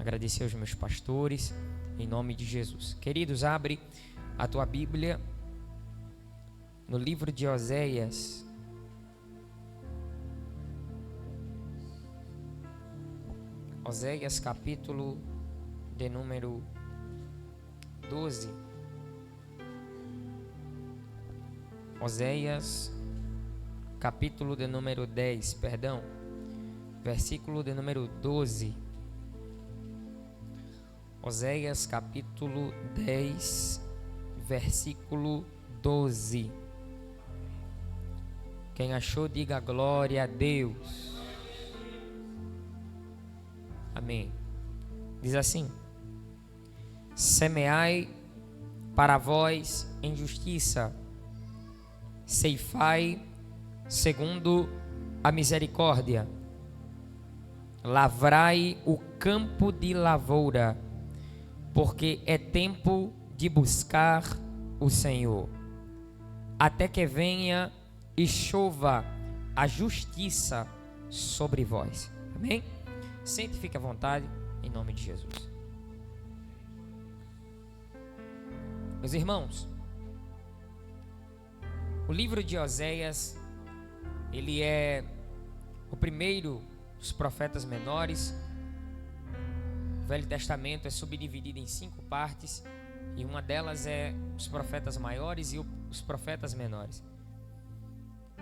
agradecer aos meus pastores, em nome de Jesus. Queridos, abre a tua Bíblia no livro de Oséias. Oséias, capítulo de número 12. Oséias, capítulo de número 10, perdão. Versículo de número 12. Oséias, capítulo 10, versículo 12. Quem achou, diga glória a Deus. Amém. Diz assim: semeai para vós em justiça, ceifai segundo a misericórdia, lavrai o campo de lavoura, porque é tempo de buscar o Senhor, até que venha e chova a justiça sobre vós. Amém? Sente e fique à vontade, em nome de Jesus. Meus irmãos, o livro de Oséias, ele é o primeiro dos profetas menores. O Velho Testamento é subdividido em 5 partes, e uma delas é os profetas maiores e os profetas menores.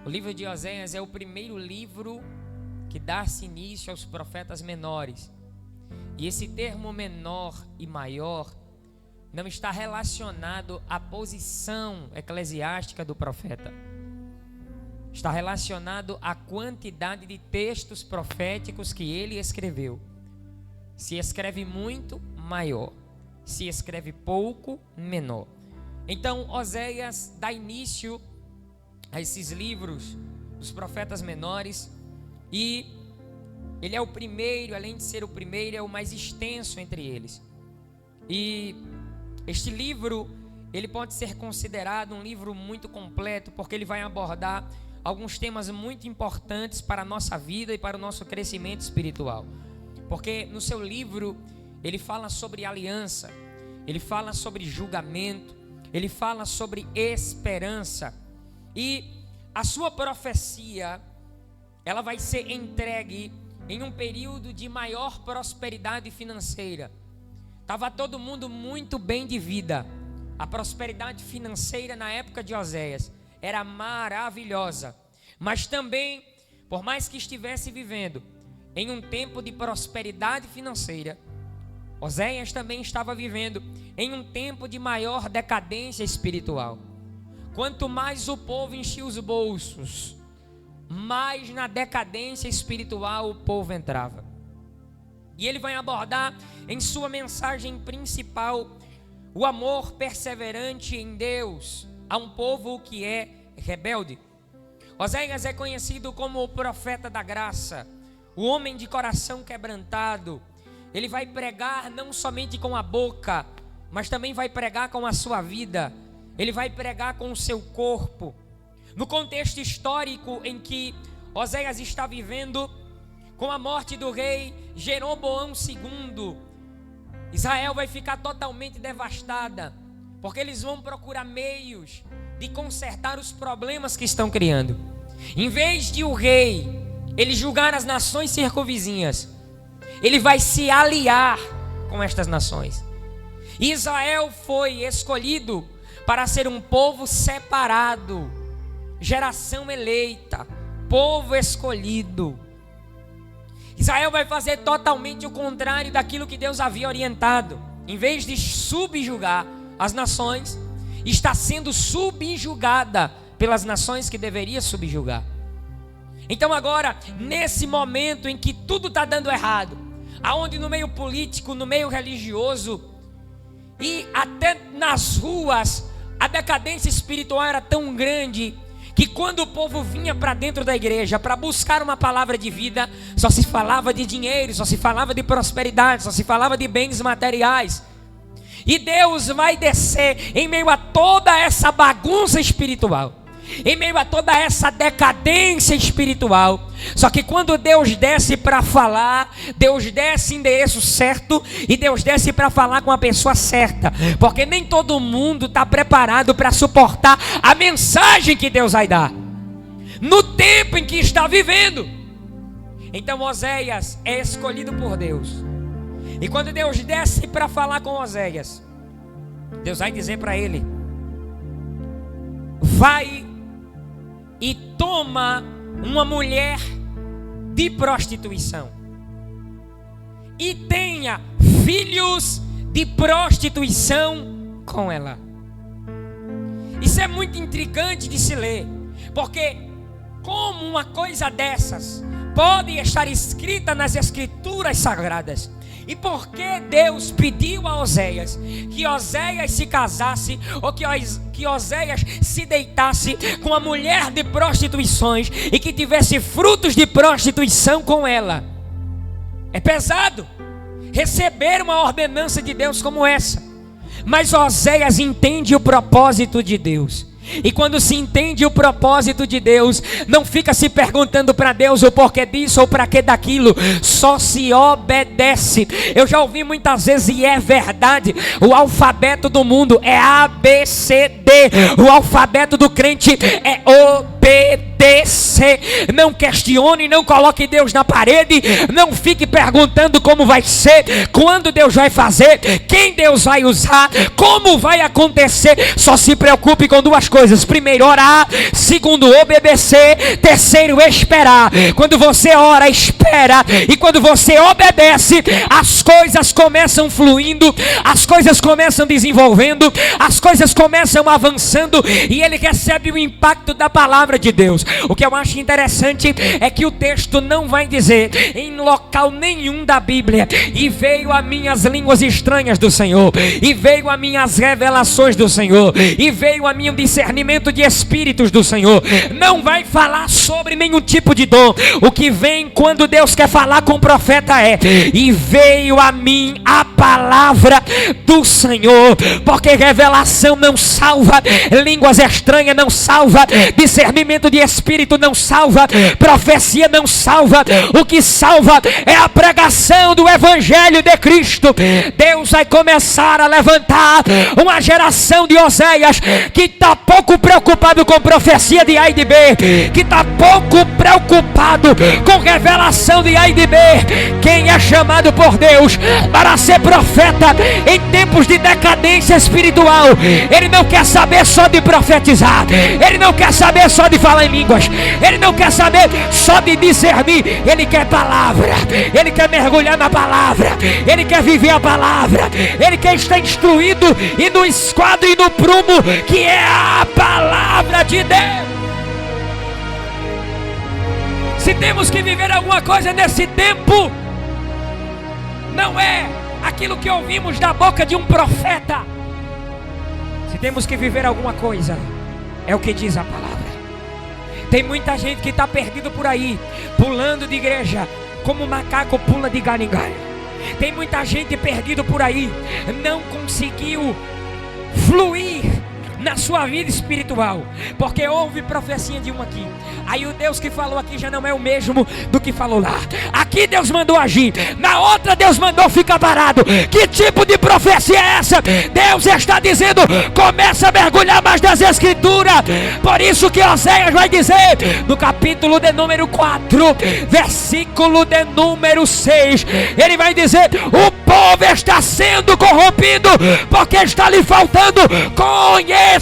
O livro de Oséias é o primeiro livro que dá-se início aos profetas menores. E esse termo menor e maior não está relacionado à posição eclesiástica do profeta. Está relacionado à quantidade de textos proféticos que ele escreveu. Se escreve muito, maior. Se escreve pouco, menor. Então, Oséias dá início a esses livros dos profetas menores, e ele é o primeiro, além de ser o primeiro, é o mais extenso entre eles. E este livro, ele pode ser considerado um livro muito completo, porque ele vai abordar alguns temas muito importantes para a nossa vida e para o nosso crescimento espiritual. Porque no seu livro, ele fala sobre aliança, ele fala sobre julgamento, ele fala sobre esperança. E a sua profecia, ela vai ser entregue em um período de maior prosperidade financeira. Estava todo mundo muito bem de vida. A prosperidade financeira na época de Oséias era maravilhosa. Mas também, por mais que estivesse vivendo em um tempo de prosperidade financeira, Oséias também estava vivendo em um tempo de maior decadência espiritual. Quanto mais o povo enchia os bolsos, mais na decadência espiritual o povo entrava. E ele vai abordar em sua mensagem principal o amor perseverante em Deus a um povo que é rebelde. Oséias é conhecido como o profeta da graça, o homem de coração quebrantado. Ele vai pregar não somente com a boca, mas também vai pregar com a sua vida. Ele vai pregar com o seu corpo. No contexto histórico em que Oséias está vivendo, com a morte do rei Jeroboão II, Israel vai ficar totalmente devastada, porque eles vão procurar meios de consertar os problemas que estão criando. Em vez de o rei ele julgar as nações circunvizinhas, ele vai se aliar com estas nações. Israel foi escolhido para ser um povo separado, geração eleita, povo escolhido. Israel vai fazer totalmente o contrário daquilo que Deus havia orientado. Em vez de subjugar as nações, está sendo subjugada pelas nações que deveria subjugar. Então agora, nesse momento em que tudo está dando errado, aonde no meio político, no meio religioso e até nas ruas, a decadência espiritual era tão grande que quando o povo vinha para dentro da igreja para buscar uma palavra de vida, só se falava de dinheiro, só se falava de prosperidade, só se falava de bens materiais. E Deus vai descer em meio a toda essa bagunça espiritual, em meio a toda essa decadência espiritual. Só que quando Deus desce para falar, Deus desce em endereço certo e Deus desce para falar com a pessoa certa, porque nem todo mundo está preparado para suportar a mensagem que Deus vai dar no tempo em que está vivendo. Então Oséias é escolhido por Deus, e quando Deus desce para falar com Oséias, Deus vai dizer para ele: vai e toma uma mulher de prostituição e tenha filhos de prostituição com ela. Isso é muito intrigante de se ler, porque como uma coisa dessas pode estar escrita nas escrituras sagradas? E por que Deus pediu a Oséias que Oséias se casasse, ou que Oséias se deitasse com uma mulher de prostituições e que tivesse frutos de prostituição com ela? É pesado receber uma ordenança de Deus como essa, mas Oséias entende o propósito de Deus. E quando se entende o propósito de Deus, não fica se perguntando para Deus o porquê disso ou para que daquilo, só se obedece. Eu já ouvi muitas vezes, e é verdade, o alfabeto do mundo é A, B, C, D. O alfabeto do crente é obedecer. Não questione, não coloque Deus na parede, não fique perguntando como vai ser, quando Deus vai fazer, quem Deus vai usar, como vai acontecer. Só se preocupe com duas coisas: primeiro, orar; segundo, obedecer; terceiro, esperar. Quando você ora, espera, e quando você obedece, as coisas começam fluindo, as coisas começam desenvolvendo, as coisas começam avançando, e ele recebe o impacto da palavra de Deus. O que eu acho interessante é que o texto não vai dizer em local nenhum da Bíblia: e veio a minhas línguas estranhas do Senhor, e veio a minhas revelações do Senhor, e veio a mim discernimento de espíritos do Senhor. Não vai falar sobre nenhum tipo de dom. O que vem quando Deus quer falar com o profeta é: e veio a mim a palavra do Senhor. Porque revelação não salva, línguas estranhas não salva, discernimento de espírito não salva, profecia não salva. O que salva é a pregação do Evangelho de Cristo. Deus vai começar a levantar uma geração de Oséias que está pouco preocupado com profecia de A e de B, que está pouco preocupado com revelação de A e de B. Quem é chamado por Deus para ser profeta em tempos de decadência espiritual, ele não quer saber só de profetizar, ele não quer saber só de falar em línguas, ele não quer saber só de discernir, ele quer palavra, ele quer mergulhar na palavra, ele quer viver a palavra, ele quer estar instruído e no esquadro e no prumo que é a palavra de Deus. Se temos que viver alguma coisa nesse tempo, não é aquilo que ouvimos da boca de um profeta. Se temos que viver alguma coisa, é o que diz a palavra. Tem muita gente que está perdido por aí, pulando de igreja como um macaco pula de galho em galho. Tem muita gente perdido por aí, não conseguiu fluir na sua vida espiritual, porque houve profecia de um aqui, aí o Deus que falou aqui já não é o mesmo do que falou lá. Aqui Deus mandou agir, na outra Deus mandou ficar parado. Que tipo de profecia é essa? Deus está dizendo: começa a mergulhar mais nas escrituras. Por isso que Oséias vai dizer no capítulo de número 4, versículo de número 6, ele vai dizer: o povo está sendo corrompido porque está lhe faltando conhecimento.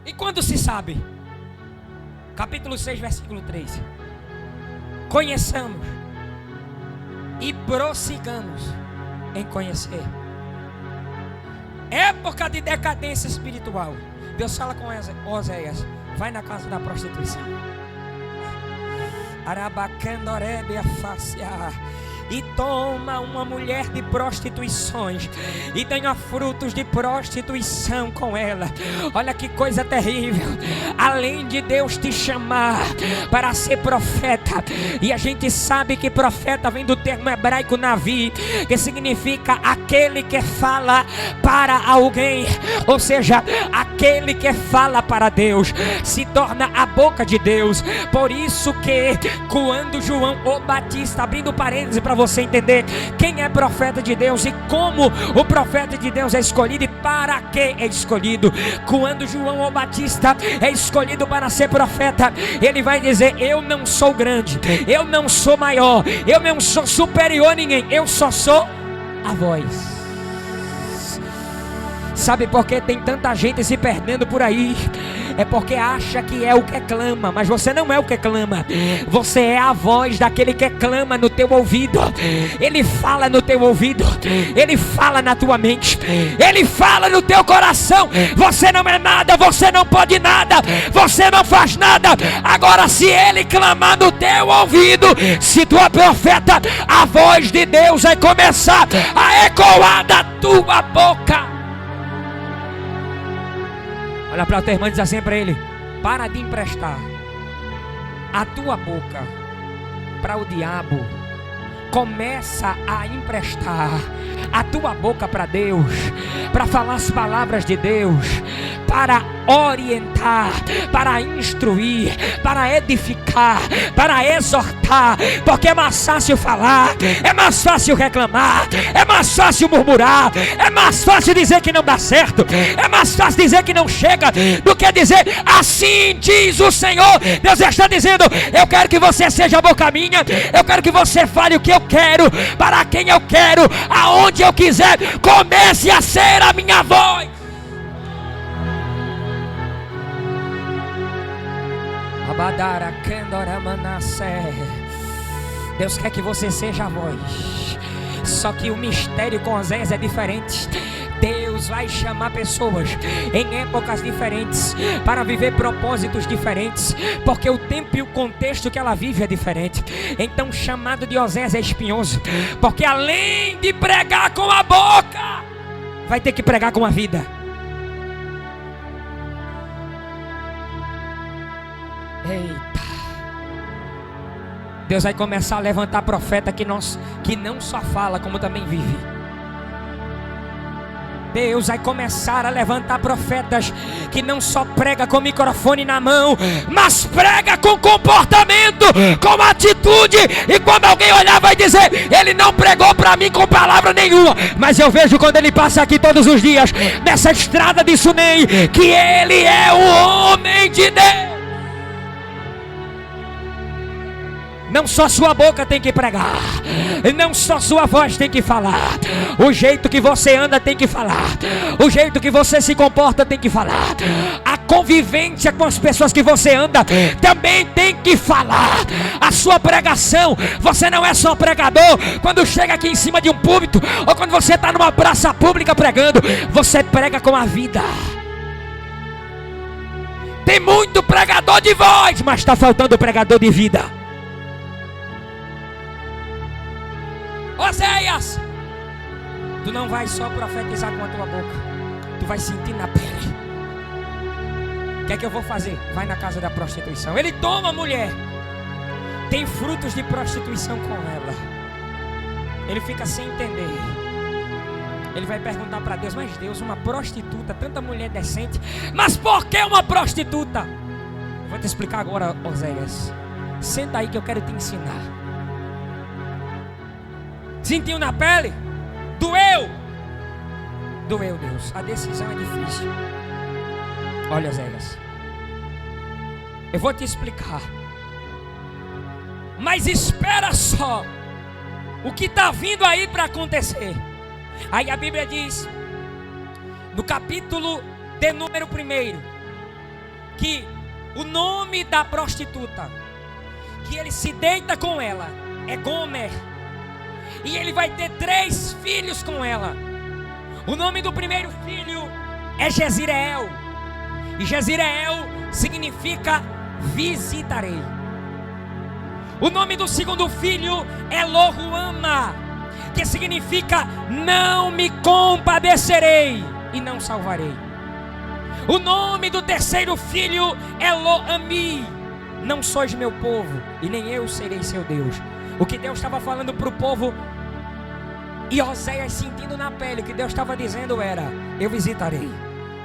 E quando se sabe? Capítulo 6, versículo 3: conheçamos e prossigamos em conhecer. Época de decadência espiritual. Deus fala com Oséias: vai na casa da prostituição. e toma uma mulher de prostituições e tenha frutos de prostituição com ela. Olha que coisa terrível. Além de Deus te chamar para ser profeta, e a gente sabe que profeta vem do termo hebraico navi, que significa aquele que fala para alguém, ou seja, aquele que fala para Deus, se torna a boca de Deus. Por isso que quando João o Batista, abrindo parênteses para você entender quem é profeta de Deus e como o profeta de Deus é escolhido e para que é escolhido, quando João o Batista é escolhido para ser profeta, ele vai dizer: eu não sou grande, eu não sou maior, eu não sou superior a ninguém, eu só sou a voz. Sabe por que tem tanta gente se perdendo por aí? É porque acha que é o que clama, mas você não é o que clama. Você é a voz daquele que clama no teu ouvido. Ele fala no teu ouvido, ele fala na tua mente, ele fala no teu coração. Você não é nada, você não pode nada, você não faz nada. Agora, se ele clamar no teu ouvido, se tu é profeta, a voz de Deus vai começar a ecoar da tua boca. Olha para o teu irmão e diz assim para ele: para de emprestar a tua boca para o diabo. Começa a emprestar a tua boca para Deus, para falar as palavras de Deus, para orientar, para instruir, para edificar, para exortar. Porque é mais fácil falar, é mais fácil reclamar, é mais fácil murmurar, é mais fácil dizer que não dá certo, é mais fácil dizer que não chega, do que dizer assim diz o Senhor. Deus está dizendo: eu quero que você seja a boca minha, eu quero que você fale o que eu quero, para quem eu quero, aonde eu quiser. Comece a ser a minha voz. Deus quer que você seja a voz. Só que o mistério com Oséias é diferente. Deus vai chamar pessoas em épocas diferentes para viver propósitos diferentes, porque o tempo e o contexto que ela vive é diferente. Então o chamado de Oséias é espinhoso, porque além de pregar com a boca, vai ter que pregar com a vida. Eita! Deus vai começar a levantar profeta que não só fala, como também vive. Deus vai começar a levantar profetas que não só prega com o microfone na mão, mas prega com comportamento, com atitude. E quando alguém olhar vai dizer: ele não pregou para mim com palavra nenhuma, mas eu vejo quando ele passa aqui todos os dias nessa estrada de Sunem, que ele é o homem de Deus. Não só sua boca tem que pregar, não só sua voz tem que falar, o jeito que você anda tem que falar, o jeito que você se comporta tem que falar, a convivência com as pessoas que você anda também tem que falar. A sua pregação, você não é só pregador quando chega aqui em cima de um púlpito, ou quando você está numa praça pública pregando, você prega com a vida. Tem muito pregador de voz, mas está faltando pregador de vida. Oséias, tu não vai só profetizar com a tua boca, tu vai sentir na pele. O que é que eu vou fazer? Vai na casa da prostituição. Ele toma a mulher, tem frutos de prostituição com ela. Ele fica sem entender. Ele vai perguntar para Deus: mas Deus, uma prostituta, tanta mulher decente, mas por que uma prostituta? Eu vou te explicar agora, Oséias. Senta aí que eu quero te ensinar. Sentiu na pele? Doeu? Doeu, Deus. A decisão é difícil. Olha, Oséias, eu vou te explicar, mas espera só o que está vindo aí para acontecer. Aí a Bíblia diz, no capítulo de número 1, que o nome da prostituta que ele se deita com ela é Gomer. E ele vai ter 3 filhos com ela. O nome do primeiro filho é Jezreel. E Jezreel significa visitarei. O nome do segundo filho é Lo-ruama, que significa não me compadecerei e não salvarei. O nome do terceiro filho é Lo-ami, não sois meu povo e nem eu serei seu Deus. O que Deus estava falando para o povo, e Oséias sentindo na pele, o que Deus estava dizendo era: eu visitarei,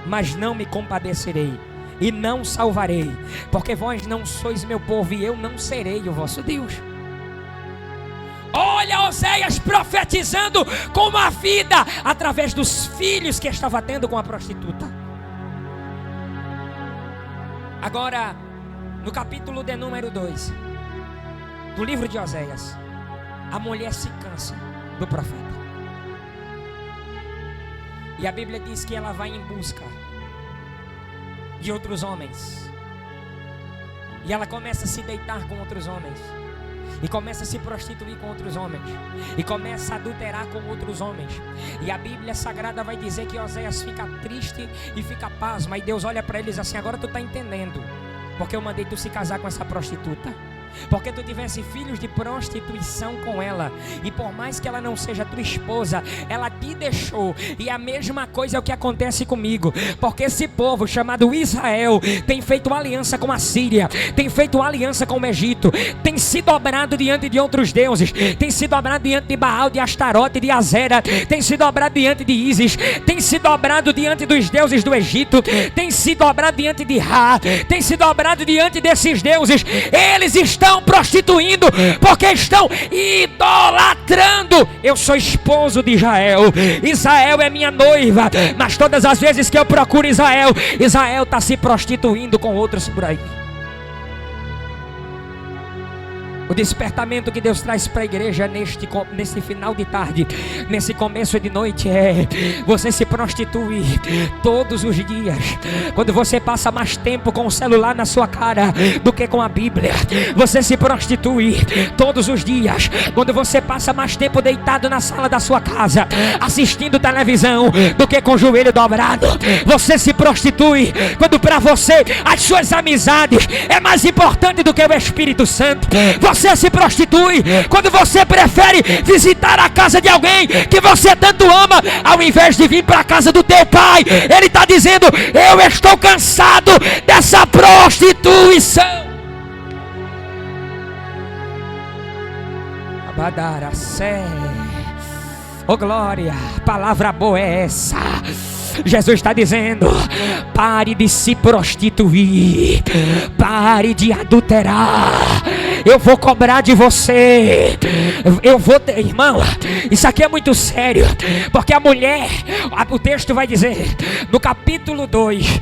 mas não me compadecerei e não salvarei, porque vós não sois meu povo e eu não serei o vosso Deus. Olha Oséias profetizando como a vida através dos filhos que estava tendo com a prostituta. Agora, no capítulo de número 2 do livro de Oséias, a mulher se cansa do profeta. E a Bíblia diz que ela vai em busca de outros homens. E ela começa a se deitar com outros homens. E começa a se prostituir com outros homens. E começa a adulterar com outros homens. E a Bíblia Sagrada vai dizer que Oséias fica triste e fica pasmo. E Deus olha para eles assim: agora tu está entendendo porque eu mandei tu se casar com essa prostituta. Porque tu tivesse filhos de prostituição com ela, e por mais que ela não seja tua esposa, ela te deixou. E a mesma coisa é o que acontece comigo, porque esse povo chamado Israel tem feito aliança com a Síria, tem feito aliança com o Egito, tem se dobrado diante de outros deuses, tem se dobrado diante de Baal, de Astarote, de Azera, tem se dobrado diante de Ísis, tem se dobrado diante dos deuses do Egito, tem se dobrado diante de Ra, tem se dobrado diante desses deuses. Eles estão prostituindo porque estão idolatrando. Eu sou esposo de Israel, Israel é minha noiva, mas todas as vezes que eu procuro Israel, Israel está se prostituindo com outros por aí. O despertamento que Deus traz para a igreja nesse final de tarde, nesse começo de noite, é: você se prostitui todos os dias. Quando você passa mais tempo com o celular na sua cara do que com a Bíblia, você se prostitui todos os dias. Quando você passa mais tempo deitado na sala da sua casa assistindo televisão do que com o joelho dobrado, você se prostitui. Quando para você as suas amizades é mais importante do que o Espírito Santo, você se prostitui. Quando você prefere visitar a casa de alguém que você tanto ama, ao invés de vir para a casa do teu pai, ele está dizendo: eu estou cansado dessa prostituição. Abadaracé. Oh glória, palavra boa é essa. Jesus está dizendo: pare de se prostituir, pare de adulterar. Eu vou cobrar de você. Irmão, isso aqui é muito sério, porque a mulher, o texto vai dizer no capítulo 2,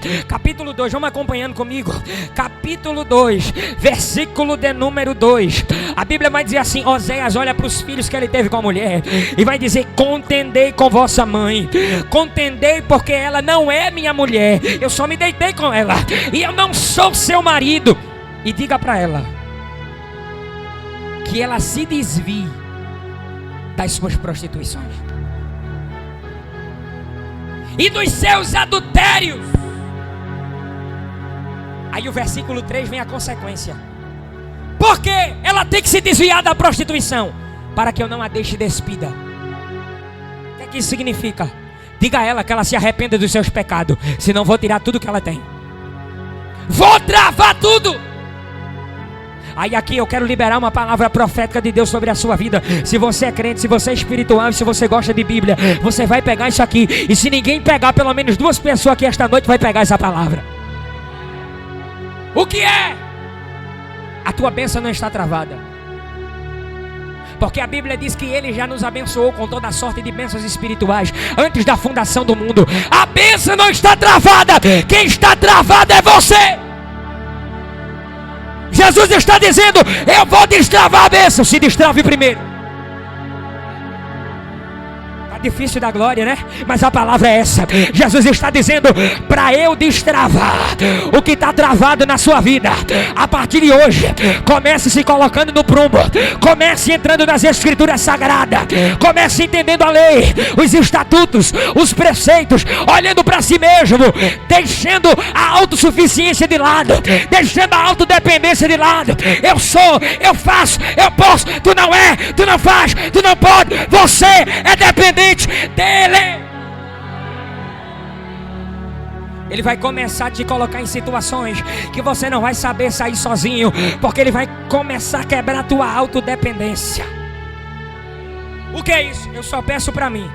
vamos acompanhando comigo, capítulo 2, versículo de número 2, a Bíblia vai dizer assim: Oséias olha para os filhos que ele teve com a mulher e vai dizer: contendei com vossa mãe, contendei porque ela não é minha mulher, eu só me deitei com ela e eu não sou seu marido. E diga para ela que ela se desvie das suas prostituições e dos seus adultérios. Aí o versículo 3 vem a consequência. Porque ela tem que se desviar da prostituição, para que eu não a deixe despida. O que é que isso significa? Diga a ela que ela se arrependa dos seus pecados, senão vou tirar tudo que ela tem, vou travar tudo. Aí aqui eu quero liberar uma palavra profética de Deus sobre a sua vida. Se você é crente, se você é espiritual, se você gosta de Bíblia, você vai pegar isso aqui. E se ninguém pegar, pelo menos 2 pessoas aqui esta noite vai pegar essa palavra. O que é? A tua bênção não está travada, porque a Bíblia diz que Ele já nos abençoou com toda a sorte de bênçãos espirituais antes da fundação do mundo. A bênção não está travada. Quem está travado é você. Jesus está dizendo: eu vou destravar a bênção. Se destrave primeiro. Está difícil da glória, né? Mas a palavra é essa. Jesus está dizendo para eu destravar o que está travado na sua vida. A partir de hoje, comece se colocando no prumo. Comece entrando nas escrituras sagradas. Comece entendendo a lei, os estatutos, os preceitos, olhando para si mesmo, deixando a autossuficiência de lado, deixando a autodependência de lado. Eu sou, eu faço, eu posso. Tu não é, tu não faz, tu não pode. Você é dependente dele. Ele vai começar a te colocar em situações que você não vai saber sair sozinho, porque ele vai começar a quebrar a tua autodependência. O que é isso? Eu só peço para mim.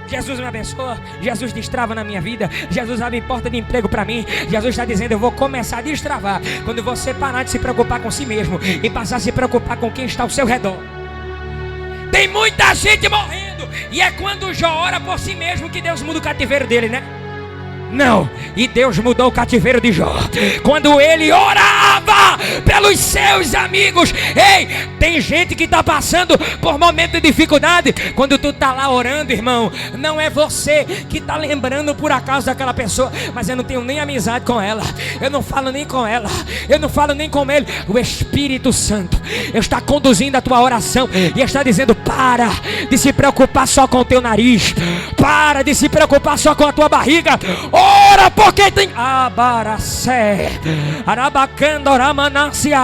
Jesus me abençoa, Jesus destrava na minha vida, Jesus abre porta de emprego para mim. Jesus está dizendo, eu vou começar a destravar quando você parar de se preocupar com si mesmo e passar a se preocupar com quem está ao seu redor. Tem muita gente morrendo, e é quando Jó ora por si mesmo que Deus muda o cativeiro dele, né? Não, e Deus mudou o cativeiro de Jó quando ele orava pelos seus amigos. Ei, tem gente que está passando por momento de dificuldade. Quando tu está lá orando, irmão, não é você que está lembrando por acaso daquela pessoa, mas eu não tenho nem amizade com ela, eu não falo nem com ela, eu não falo nem com ele. O Espírito Santo está conduzindo a tua oração e está dizendo, para de se preocupar só com o teu nariz, para de se preocupar só com a tua barriga. Ora, porque tem Abaracé, Arabacanda, Oramanácia.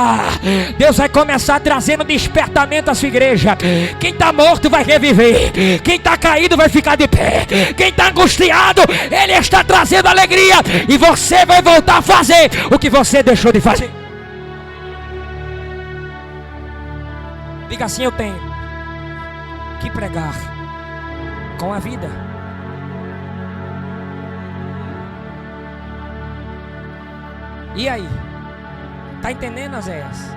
Deus vai começar trazendo despertamento à sua igreja. Quem está morto vai reviver, quem está caído vai ficar de pé, quem está angustiado, ele está trazendo alegria, e você vai voltar a fazer o que você deixou de fazer. Diga assim, eu tenho que pregar com a vida. E aí? Tá entendendo, Oséias?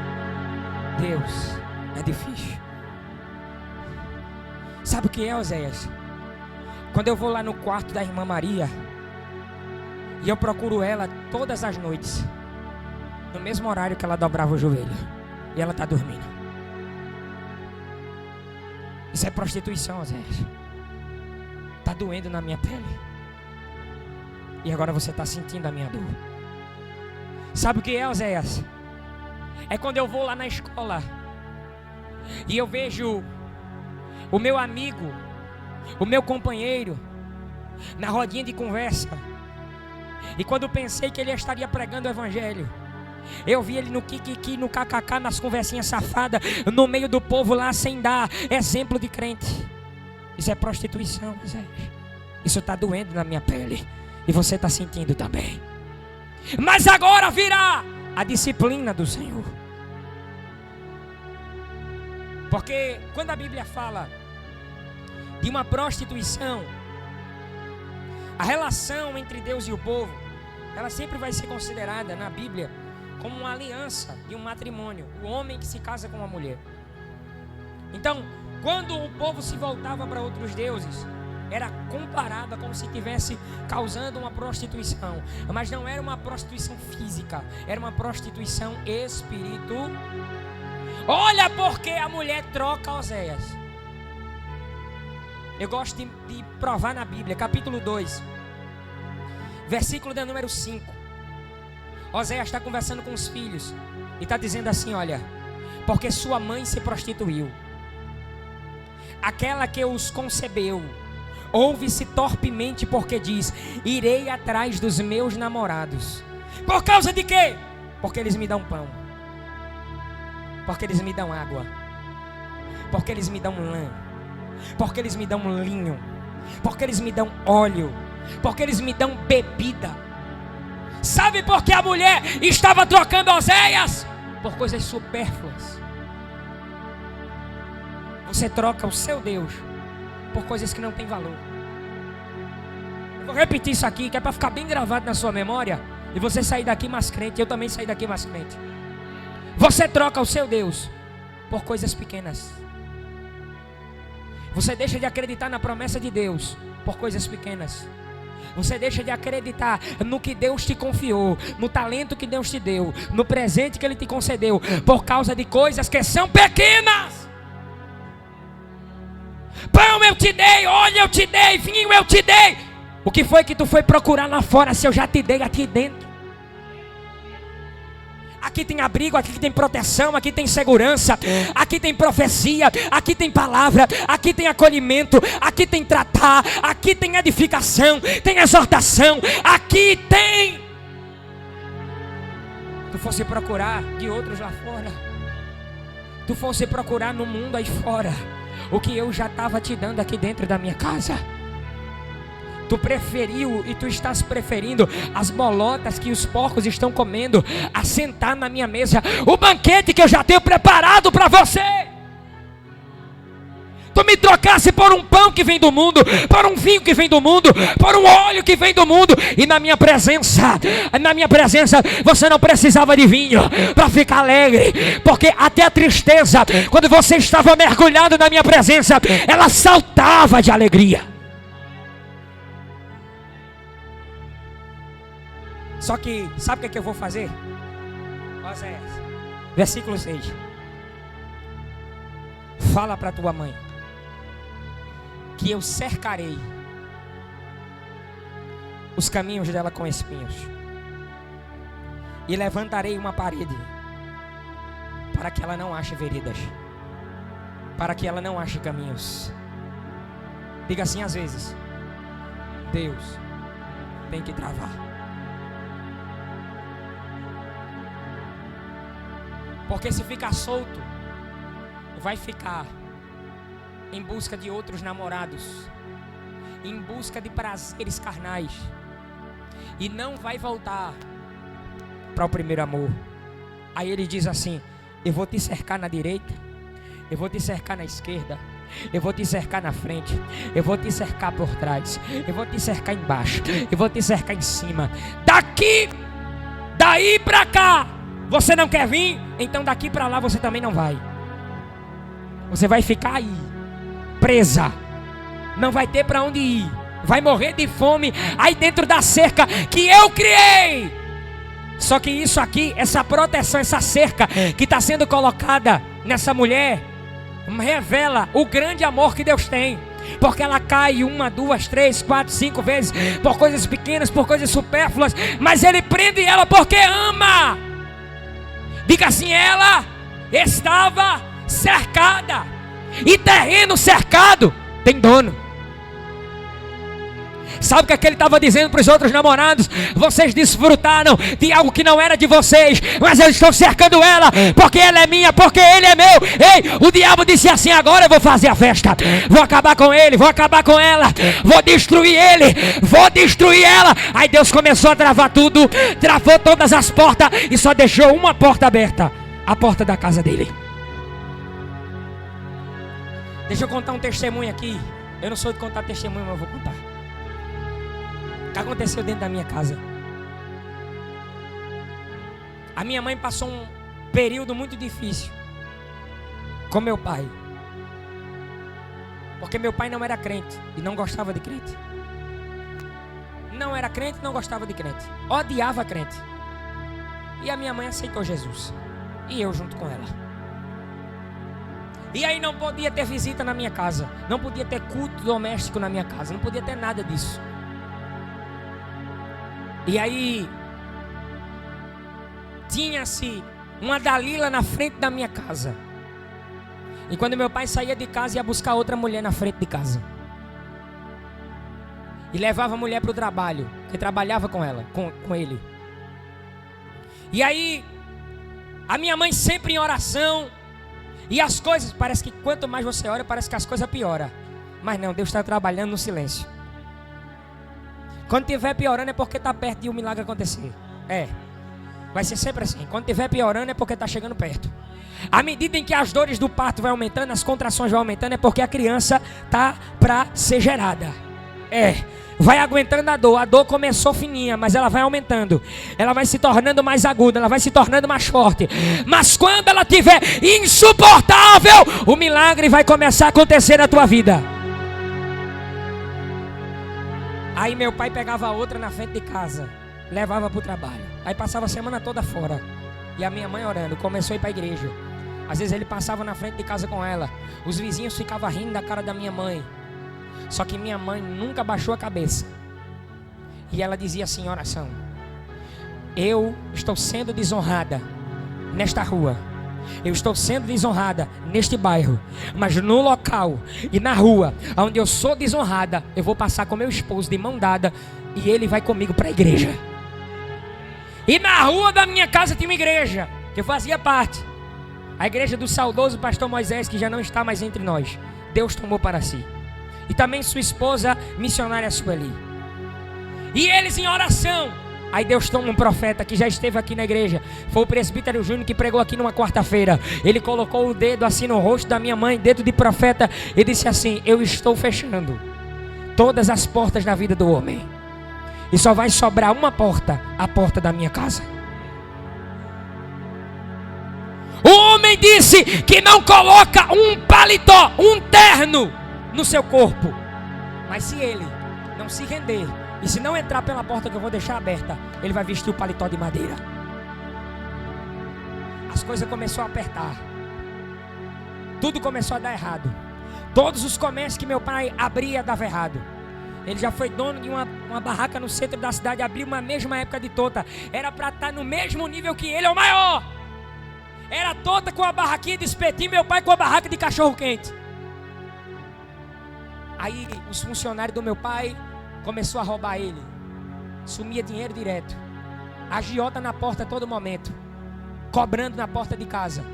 Deus é difícil. Sabe o que é, Oséias? Quando eu vou lá no quarto da irmã Maria e eu procuro ela todas as noites, no mesmo horário que ela dobrava o joelho, e ela está dormindo. Isso é prostituição, Oséias. Está doendo na minha pele. E agora você está sentindo a minha dor. Sabe o que é, Oséias? É quando eu vou lá na escola e eu vejo o meu amigo, o meu companheiro, na rodinha de conversa, e quando pensei que ele estaria pregando o evangelho, eu vi ele no kikiki, no kkk, nas conversinhas safadas, no meio do povo lá, sem dar exemplo de crente. Isso é prostituição, Oséias. Isso está doendo na minha pele, e você está sentindo também. Mas agora virá a disciplina do Senhor. Porque quando a Bíblia fala de uma prostituição, a relação entre Deus e o povo, ela sempre vai ser considerada na Bíblia como uma aliança de um matrimônio, o homem que se casa com uma mulher. Então, quando o povo se voltava para outros deuses, era comparada como se estivesse causando uma prostituição. Mas não era uma prostituição física, era uma prostituição espiritual. Olha porque a mulher troca, Oséias. Eu gosto de provar na Bíblia, capítulo 2, versículo de número 5. Oséias está conversando com os filhos e está dizendo assim, olha, porque sua mãe se prostituiu, aquela que os concebeu ouve-se torpemente, porque diz, irei atrás dos meus namorados. Por causa de quê? Porque eles me dão pão, porque eles me dão água, porque eles me dão lã, porque eles me dão linho, porque eles me dão óleo, porque eles me dão bebida. Sabe por que a mulher estava trocando Oséias? Por coisas supérfluas. Você troca o seu Deus por coisas que não têm valor. Eu vou repetir isso aqui, que é para ficar bem gravado na sua memória, e você sair daqui mais crente. Eu também saí daqui mais crente. Você troca o seu Deus por coisas pequenas. Você deixa de acreditar na promessa de Deus por coisas pequenas. Você deixa de acreditar no que Deus te confiou, no talento que Deus te deu, no presente que Ele te concedeu, por causa de coisas que são pequenas. pão eu te dei, óleo eu te dei, vinho eu te dei. O que foi que tu foi procurar lá fora se eu já te dei aqui dentro? Aqui tem abrigo, aqui tem proteção, aqui tem segurança, aqui tem profecia, aqui tem palavra, aqui tem acolhimento, aqui tem tratar, aqui tem edificação, tem exortação, aqui tem. Tu fosse procurar de outros lá fora, tu fosse procurar no mundo aí fora, o que eu já estava te dando aqui dentro da minha casa. Tu preferiu e tu estás preferindo as bolotas que os porcos estão comendo a sentar na minha mesa, o banquete que eu já tenho preparado para você. Tu me trocasse por um pão que vem do mundo, por um vinho que vem do mundo, por um óleo que vem do mundo, e na minha presença você não precisava de vinho para ficar alegre, porque até a tristeza, quando você estava mergulhado na minha presença, ela saltava de alegria. Só que, sabe o que eu vou fazer? Oséias, versículo 6. Fala para tua mãe que eu cercarei os caminhos dela com espinhos e levantarei uma parede para que ela não ache veredas, para que ela não ache caminhos. Diga assim: às vezes Deus tem que travar. Porque se ficar solto, vai ficar em busca de outros namorados, em busca de prazeres carnais, e não vai voltar para o primeiro amor. Aí ele diz assim: eu vou te cercar na direita, eu vou te cercar na esquerda, eu vou te cercar na frente, eu vou te cercar por trás, eu vou te cercar embaixo, eu vou te cercar em cima. Daí para cá você não quer vir? Então daqui para lá você também não vai. Você vai ficar aí, presa. Não vai ter para onde ir. Vai morrer de fome aí dentro da cerca que eu criei. Só que isso aqui, essa proteção, essa cerca que está sendo colocada nessa mulher, revela o grande amor que Deus tem. Porque ela cai 1, 2, 3, 4, 5 vezes por coisas pequenas, por coisas supérfluas, mas Ele prende ela porque ama. Diga assim: ela estava cercada. E terreno cercado tem dono. Sabe o que é que ele estava dizendo para os outros namorados? Vocês desfrutaram de algo que não era de vocês, mas eu estou cercando ela, porque ela é minha, porque ele é meu. Ei, o diabo disse assim: agora eu vou fazer a festa, vou acabar com ele, vou acabar com ela, vou destruir ele, vou destruir ela. Aí Deus começou a travar tudo, travou todas as portas e só deixou uma porta aberta, a porta da casa dele. Deixa eu contar um testemunho aqui. Eu não sou de contar testemunho, mas eu vou contar. O que aconteceu dentro da minha casa? A minha mãe passou um período muito difícil com meu pai, porque meu pai não era crente e não gostava de crente. Não era crente, não gostava de crente, odiava crente. E a minha mãe aceitou Jesus, e eu junto com ela. E aí não podia ter visita na minha casa, não podia ter culto doméstico na minha casa, não podia ter nada disso. E aí tinha-se uma Dalila na frente da minha casa. E quando meu pai saía de casa, ia buscar outra mulher na frente de casa. E levava a mulher para o trabalho, que trabalhava com ela, com ele. E aí a minha mãe sempre em oração. E as coisas, parece que quanto mais você ora, parece que as coisas pioram. Mas não, Deus está trabalhando no silêncio. Quando estiver piorando é porque está perto de um milagre acontecer. Vai ser sempre assim. Quando estiver piorando é porque está chegando perto. À medida em que as dores do parto vão aumentando, as contrações vão aumentando, é porque a criança está para ser gerada. Vai aguentando a dor começou fininha, mas ela vai aumentando, ela vai se tornando mais aguda, ela vai se tornando mais forte. Mas quando ela estiver insuportável, o milagre vai começar a acontecer na tua vida. Aí meu pai pegava outra na frente de casa, levava para o trabalho, aí passava a semana toda fora. E a minha mãe orando, começou a ir para a igreja. Às vezes ele passava na frente de casa com ela. Os vizinhos ficavam rindo da cara da minha mãe. Só que minha mãe nunca baixou a cabeça. E ela dizia assim em oração: eu estou sendo desonrada nesta rua, eu estou sendo desonrada neste bairro, mas no local e na rua onde eu sou desonrada, eu vou passar com meu esposo de mão dada e ele vai comigo para a igreja. E na rua da minha casa tinha uma igreja que eu fazia parte, a igreja do saudoso pastor Moisés, que já não está mais entre nós. Deus tomou para si. E também sua esposa missionária Sueli. E eles em oração. Aí Deus toma um profeta que já esteve aqui na igreja. Foi o presbítero Júnior que pregou aqui numa quarta-feira. Ele colocou o dedo assim no rosto da minha mãe, dedo de profeta, e disse assim: eu estou fechando todas as portas na vida do homem, e só vai sobrar uma porta, a porta da minha casa. O homem disse que não coloca um paletó, um terno no seu corpo, mas se ele não se render e se não entrar pela porta que eu vou deixar aberta, ele vai vestir o paletó de madeira. As coisas começaram a apertar, tudo começou a dar errado. Todos os comércios que meu pai abria dava errado. Ele já foi dono de uma barraca no centro da cidade, abriu uma mesma época de Tota. Era para estar no mesmo nível que ele, é o maior. Era Tota com a barraquinha de espetinho, meu pai com a barraca de cachorro quente. Aí os funcionários do meu pai começou a roubar ele. Sumia dinheiro direto. Agiota na porta a todo momento, cobrando na porta de casa.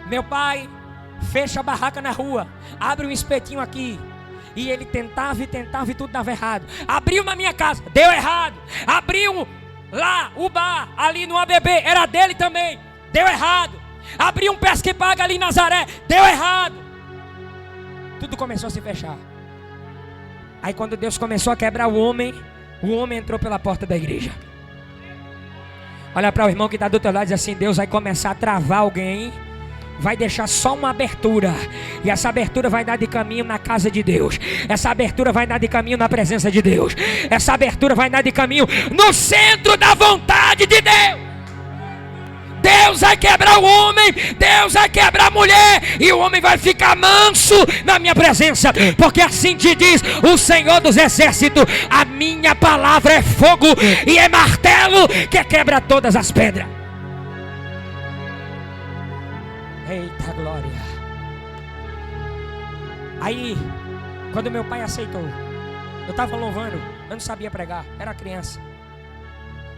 Meu pai fecha a barraca na rua, abre um espetinho aqui. E ele tentava e tudo dava errado. Abriu na minha casa, deu errado. Abriu lá o bar, ali no ABB, era dele também, deu errado. Abriu um pesca e paga ali em Nazaré, deu errado. Tudo começou a se fechar. Aí quando Deus começou a quebrar o homem entrou pela porta da igreja. Olha para o irmão que está do teu lado e diz assim: Deus vai começar a travar alguém, vai deixar só uma abertura, e essa abertura vai dar de caminho na casa de Deus. Essa abertura vai dar de caminho na presença de Deus. Essa abertura vai dar de caminho no centro da vontade de Deus. Deus vai quebrar o homem, Deus vai quebrar a mulher, e o homem vai ficar manso na minha presença, porque assim te diz o Senhor dos Exércitos: a minha palavra é fogo e é martelo que quebra todas as pedras. Eita glória. Aí, quando meu pai aceitou, eu estava louvando, eu não sabia pregar, era criança.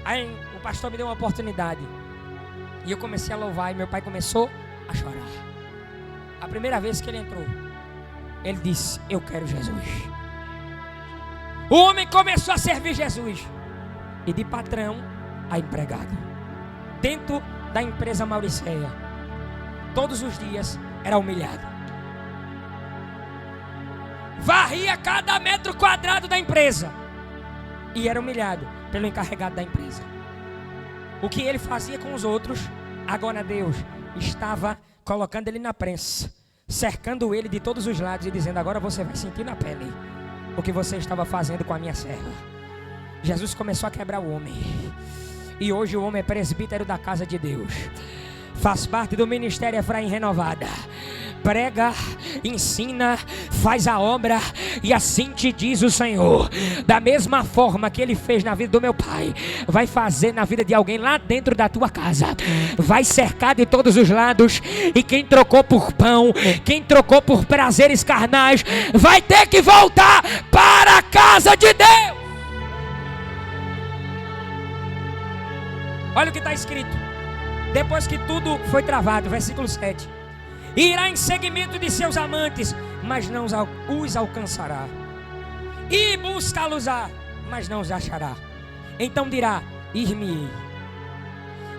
Aí o pastor me deu uma oportunidade, e eu comecei a louvar, e meu pai começou a chorar. A primeira vez que ele entrou, ele disse: eu quero Jesus. O homem começou a servir Jesus, e de patrão a empregado, dentro da empresa Mauriceia, todos os dias era humilhado. Varria cada metro quadrado da empresa, e era humilhado pelo encarregado da empresa. O que ele fazia com os outros, agora Deus estava colocando ele na prensa, cercando ele de todos os lados e dizendo: agora você vai sentir na pele o que você estava fazendo com a minha serva. Jesus começou a quebrar o homem, e hoje o homem é presbítero da casa de Deus, faz parte do ministério Efraim Renovada, prega, ensina, faz a obra, e assim te diz o Senhor: da mesma forma que Ele fez na vida do meu pai, vai fazer na vida de alguém lá dentro da tua casa. Vai cercar de todos os lados, e quem trocou por pão, quem trocou por prazeres carnais, vai ter que voltar para a casa de Deus. Olha o que está escrito. Depois que tudo foi travado, versículo 7: irá em seguimento de seus amantes, mas não os alcançará, e buscá-los-á, mas não os achará. Então dirá: ir-me-ei,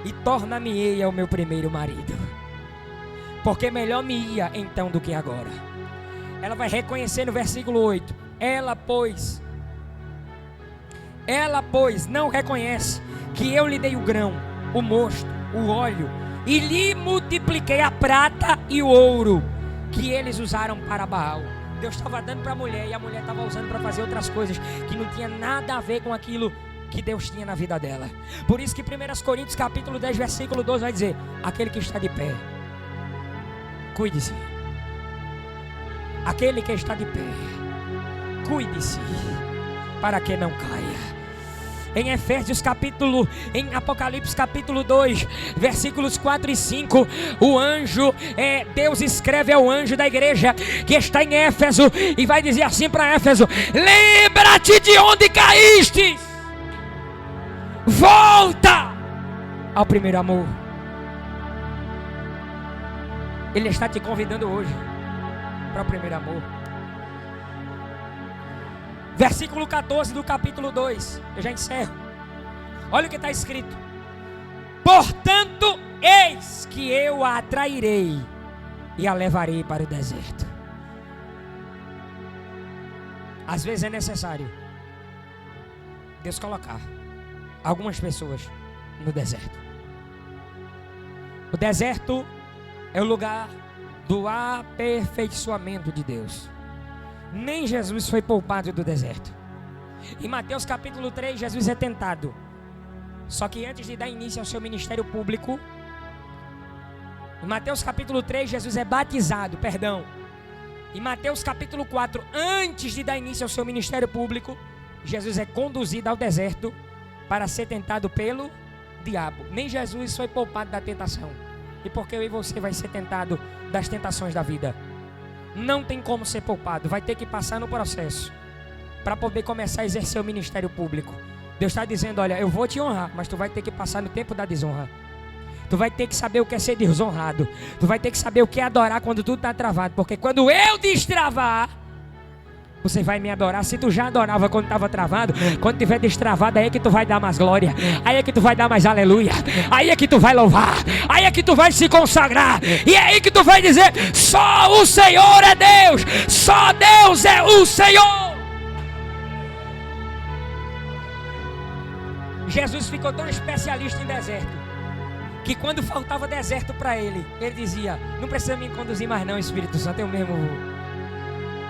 e torna-me-ei ao meu primeiro marido, porque melhor me ia então do que agora. Ela vai reconhecer no versículo 8: ela pois não reconhece que eu lhe dei o grão, o mosto, o óleo, e lhe multipliquei a prata e o ouro que eles usaram para Baal. Deus estava dando para a mulher, e a mulher estava usando para fazer outras coisas que não tinha nada a ver com aquilo que Deus tinha na vida dela. Por isso que 1 Coríntios capítulo 10 versículo 12 vai dizer: aquele que está de pé, cuide-se. Aquele que está de pé, cuide-se, para que não caia. Em Apocalipse capítulo 2, versículos 4 e 5, Deus escreve ao anjo da igreja que está em Éfeso e vai dizer assim para Éfeso: lembra-te de onde caíste, volta ao primeiro amor. Ele está te convidando hoje para o primeiro amor. Versículo 14 do capítulo 2, eu já encerro. Olha o que está escrito: portanto, eis que eu a atrairei e a levarei para o deserto. Às vezes é necessário Deus colocar algumas pessoas no deserto. O deserto é o lugar do aperfeiçoamento de Deus. Nem Jesus foi poupado do deserto. Em Mateus capítulo 3, Jesus é tentado. Só que antes de dar início ao seu ministério público, em Mateus capítulo 3, Jesus é batizado, Em Mateus capítulo 4, antes de dar início ao seu ministério público, Jesus é conduzido ao deserto para ser tentado pelo diabo. Nem Jesus foi poupado da tentação. E porque eu e você vai ser tentado das tentações da vida. Não tem como ser poupado, vai ter que passar no processo para poder começar a exercer o ministério público. Deus está dizendo: olha, eu vou te honrar, mas tu vai ter que passar no tempo da desonra. Tu vai ter que saber o que é ser desonrado. Tu vai ter que saber o que é adorar quando tudo está travado. Porque quando eu destravar, você vai me adorar. Se tu já adorava quando estava travado, quando tiver destravado, aí é que tu vai dar mais glória, aí é que tu vai dar mais aleluia, aí é que tu vai louvar, aí é que tu vai se consagrar, e é aí que tu vai dizer: só o Senhor é Deus, só Deus é o Senhor. Jesus ficou tão especialista em deserto que quando faltava deserto para ele, ele dizia: não precisa me conduzir mais não, Espírito Santo, eu mesmo vou.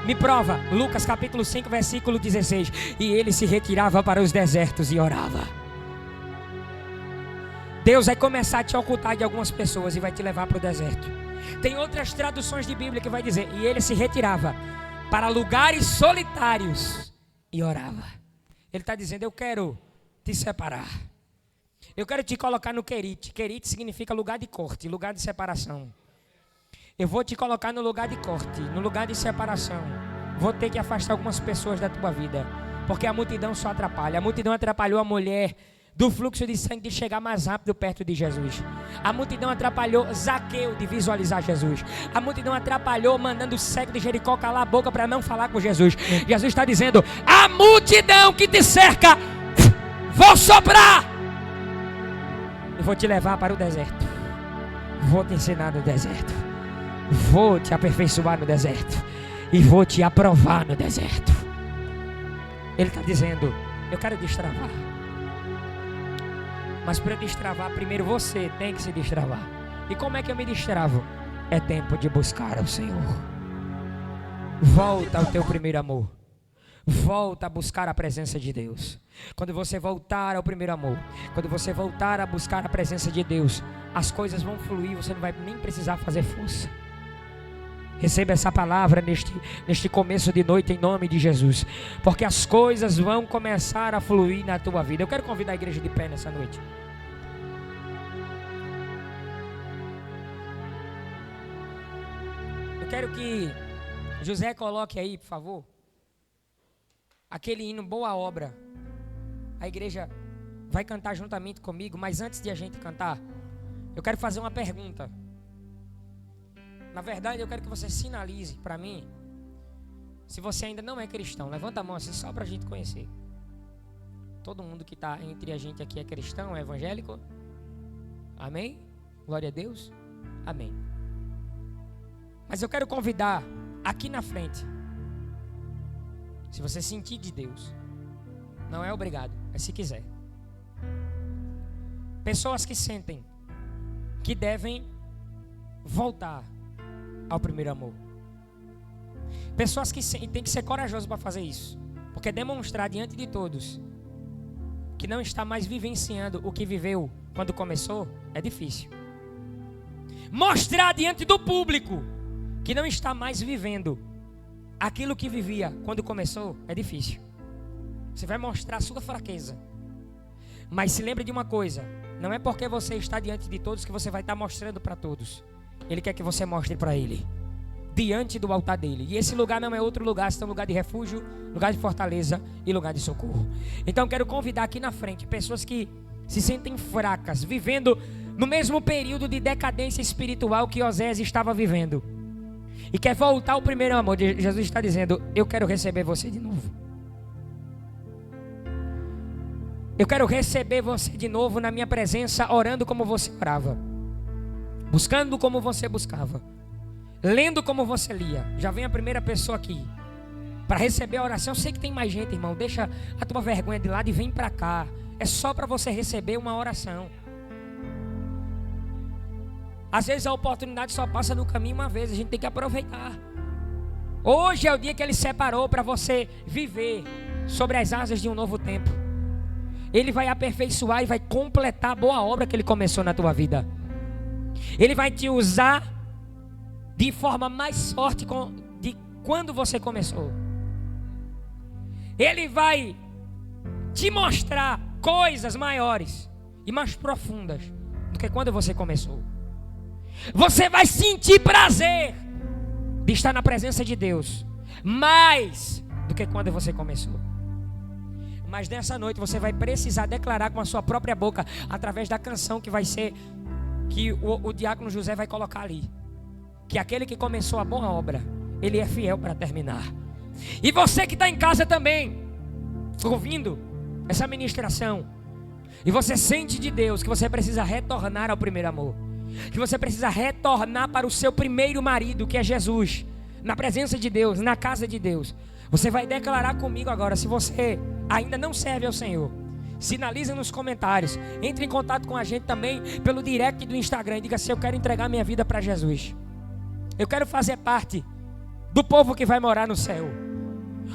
Me prova, Lucas capítulo 5, versículo 16. E ele se retirava para os desertos e orava. Deus vai começar a te ocultar de algumas pessoas e vai te levar para o deserto. Tem outras traduções de Bíblia que vai dizer: e ele se retirava para lugares solitários e orava. Ele está dizendo: eu quero te separar. Eu quero te colocar no querite. Querite significa lugar de corte, lugar de separação. Eu vou te colocar no lugar de corte, no lugar de separação. Vou ter que afastar algumas pessoas da tua vida, porque a multidão só atrapalha. A multidão atrapalhou a mulher do fluxo de sangue de chegar mais rápido perto de Jesus. A multidão atrapalhou Zaqueu de visualizar Jesus. A multidão atrapalhou mandando o cego de Jericó calar a boca para não falar com Jesus. Jesus está dizendo: a multidão que te cerca, vou soprar e vou te levar para o deserto. Vou te ensinar no deserto. Vou te aperfeiçoar no deserto e vou te aprovar no deserto. Ele está dizendo: eu quero destravar. Mas para destravar, primeiro você tem que se destravar. E como é que eu me destravo? É tempo de buscar ao Senhor. Volta ao teu primeiro amor. Volta a buscar a presença de Deus. Quando você voltar ao primeiro amor, quando você voltar a buscar a presença de Deus, as coisas vão fluir, você não vai nem precisar fazer força. Receba essa palavra neste começo de noite em nome de Jesus, porque as coisas vão começar a fluir na tua vida. Eu quero convidar a igreja de pé nessa noite. Eu quero que José coloque aí, por favor, aquele hino Boa Obra. A igreja vai cantar juntamente comigo, mas antes de a gente cantar, eu quero fazer uma pergunta. Na verdade, eu quero que você sinalize para mim, se você ainda não é cristão. Levanta a mão assim, só para a gente conhecer. Todo mundo que está entre a gente aqui é cristão, é evangélico? Amém? Glória a Deus? Amém. Mas eu quero convidar aqui na frente, se você sentir de Deus, não é obrigado, é se quiser. Pessoas que sentem que devem voltar ao primeiro amor. Pessoas que têm que ser corajosos para fazer isso, porque demonstrar diante de todos que não está mais vivenciando o que viveu quando começou é difícil. Mostrar diante do público que não está mais vivendo aquilo que vivia quando começou, é difícil. Você vai mostrar a sua fraqueza. Mas se lembre de uma coisa: não é porque você está diante de todos que você vai estar mostrando para todos. Ele quer que você mostre para Ele, diante do altar dele. E esse lugar não é outro lugar, senão lugar de refúgio, lugar de fortaleza e lugar de socorro. Então quero convidar aqui na frente pessoas que se sentem fracas, vivendo no mesmo período de decadência espiritual que Oséias estava vivendo, e quer voltar ao primeiro amor. Jesus está dizendo: eu quero receber você de novo. Eu quero receber você de novo na minha presença, orando como você orava, buscando como você buscava, lendo como você lia. Já vem a primeira pessoa aqui para receber a oração. Eu sei que tem mais gente, irmão. Deixa a tua vergonha de lado e vem para cá. É só para você receber uma oração. Às vezes a oportunidade só passa no caminho uma vez. A gente tem que aproveitar. Hoje é o dia que Ele separou para você viver sobre as asas de um novo tempo. Ele vai aperfeiçoar e vai completar a boa obra que Ele começou na tua vida. Ele vai te usar de forma mais forte de quando você começou. Ele vai te mostrar coisas maiores e mais profundas do que quando você começou. Você vai sentir prazer de estar na presença de Deus mais do que quando você começou. Mas nessa noite você vai precisar declarar com a sua própria boca, através da canção que vai ser, que o diácono José vai colocar ali, que aquele que começou a boa obra, Ele é fiel para terminar. E você que está em casa também, ouvindo essa ministração, e você sente de Deus que você precisa retornar ao primeiro amor, que você precisa retornar para o seu primeiro marido, que é Jesus, na presença de Deus, na casa de Deus. Você vai declarar comigo agora. Se você ainda não serve ao Senhor, sinaliza nos comentários. Entre em contato com a gente também pelo direct do Instagram e diga assim: eu quero entregar minha vida para Jesus, eu quero fazer parte do povo que vai morar no céu,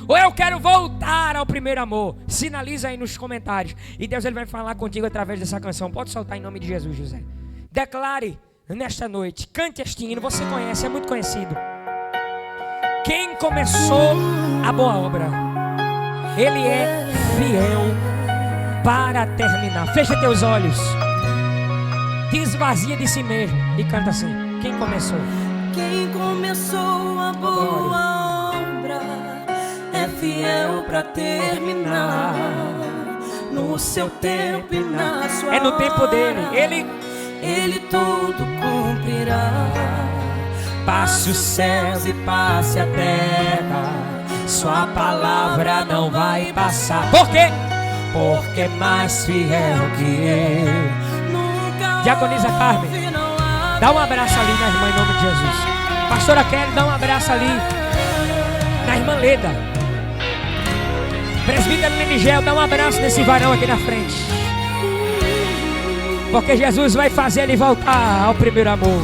ou eu quero voltar ao primeiro amor. Sinaliza aí nos comentários e Deus Ele vai falar contigo através dessa canção. Pode soltar em nome de Jesus, José. Declare nesta noite, cante este hino. Você conhece, é muito conhecido. Quem começou a boa obra, Ele é fiel para terminar. Fecha teus olhos, te esvazia de si mesmo e canta assim: quem começou? Quem começou a boa obra é fiel para terminar. No seu tempo e na sua É no tempo dele. Ele tudo cumprirá. Passe os céus e passe a terra, sua palavra não vai passar. Por quê? Porque mais fiel que eu nunca. Diaconisa Carmen, dá um abraço ali na irmã em nome de Jesus. Pastora Kelly, dá um abraço ali na irmã Leda. Presbítero Nenigel, dá um abraço nesse varão aqui na frente. Porque Jesus vai fazer ele voltar ao primeiro amor.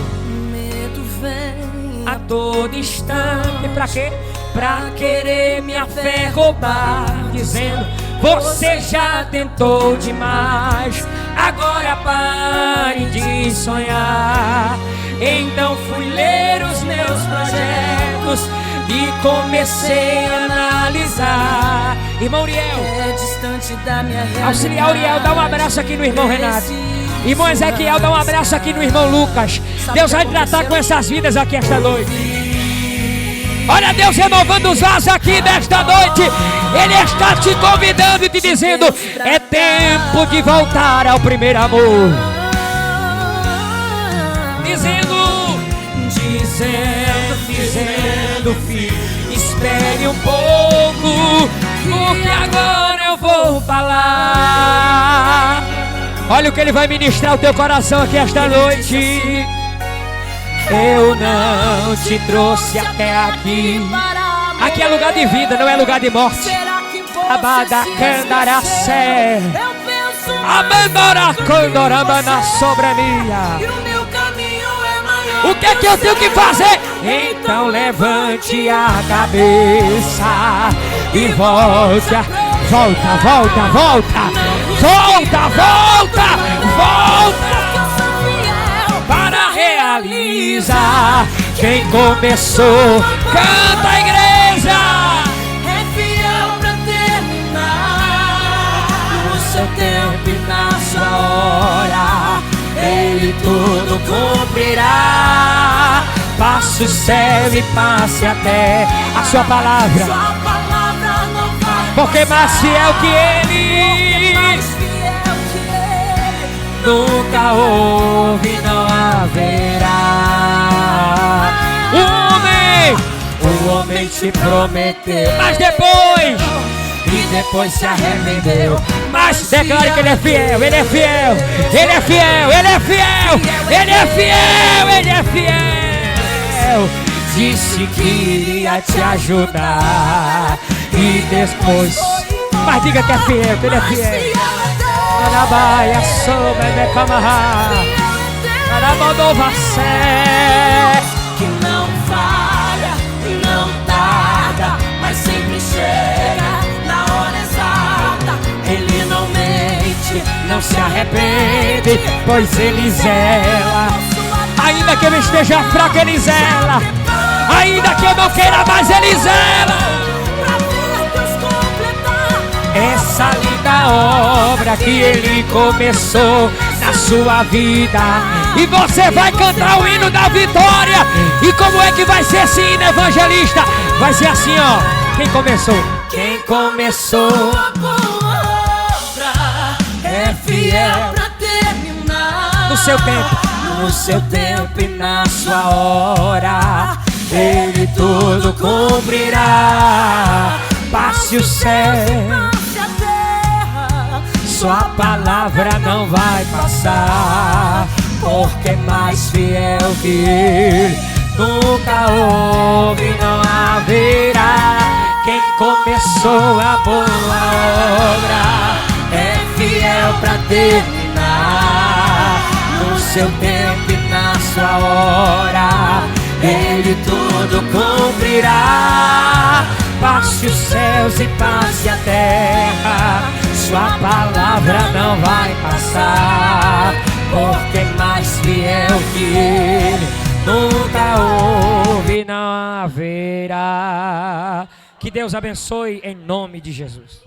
Medo vem A todo instante, pra quê? Pra querer minha fé roubar, dizendo: você já tentou demais, agora pare de sonhar. Então fui ler os meus projetos e comecei a analisar. Irmão Uriel, é distante da minha realidade. auxiliar Uriel, dá um abraço aqui no irmão Renato. Irmão Ezequiel, dá um abraço aqui no irmão Lucas. Deus vai tratar com essas vidas aqui esta noite. Olha Deus renovando os vasos aqui nesta noite. Ele está te convidando e te dizendo: é tempo de voltar ao primeiro amor. Dizendo, filho, espere um pouco, porque agora eu vou falar. Olha o que Ele vai ministrar ao teu coração aqui esta noite. Eu não te trouxe até aqui. Aqui é lugar de vida, não é lugar de morte. Abada candaracé, abandora candoramana sobrania. O que é que eu tenho que fazer? Então levante a cabeça e volte. Volta, volta, volta. Volta, volta, volta. Para realizar Quem começou, canta, igreja! É fiel pra terminar. No seu tempo e na sua hora, Ele tudo cumprirá. Passe o céu e passe a terra. A sua palavra, Sua palavra não vai porque mais fiel que Ele. mais fiel que Ele. Nunca houve, não haverá. O homem te prometeu, mas depois, E depois se arrependeu. mas declare que Ele é fiel, Ele é fiel, Ele é fiel, Ele é fiel, Ele é fiel, Ele é fiel. Disse que iria te ajudar e depois, mas diga que é fiel, que Ele é fiel. Anabaia, soube, me camará, anabandova sé. Que não falha, não tarda, mas sempre chega na hora exata. Ele não mente, Não se arrepende, pois Ele zela. Ainda que eu esteja fraco, Ele zela. Ainda que eu não queira mais, Ele zela. pra ver Deus completar. Essa linda obra que Ele começou na sua vida. E você vai cantar o hino da vitória. E como é que vai ser esse hino, evangelista? Vai ser assim, ó. Quem começou? Quem começou? Sua boa obra é fiel pra terminar. No seu tempo. No seu tempo e na sua hora, Ele tudo cumprirá. Passe o céu, Passe a terra, sua palavra não vai passar, porque mais fiel que Ele nunca houve, não haverá. Quem começou a boa obra é fiel pra terminar. No seu tempo e na sua hora, Ele tudo cumprirá. Passe os céus e passe a terra, sua palavra não vai passar, porque mais fiel que Ele nunca houve, não haverá. Que Deus abençoe em nome de Jesus.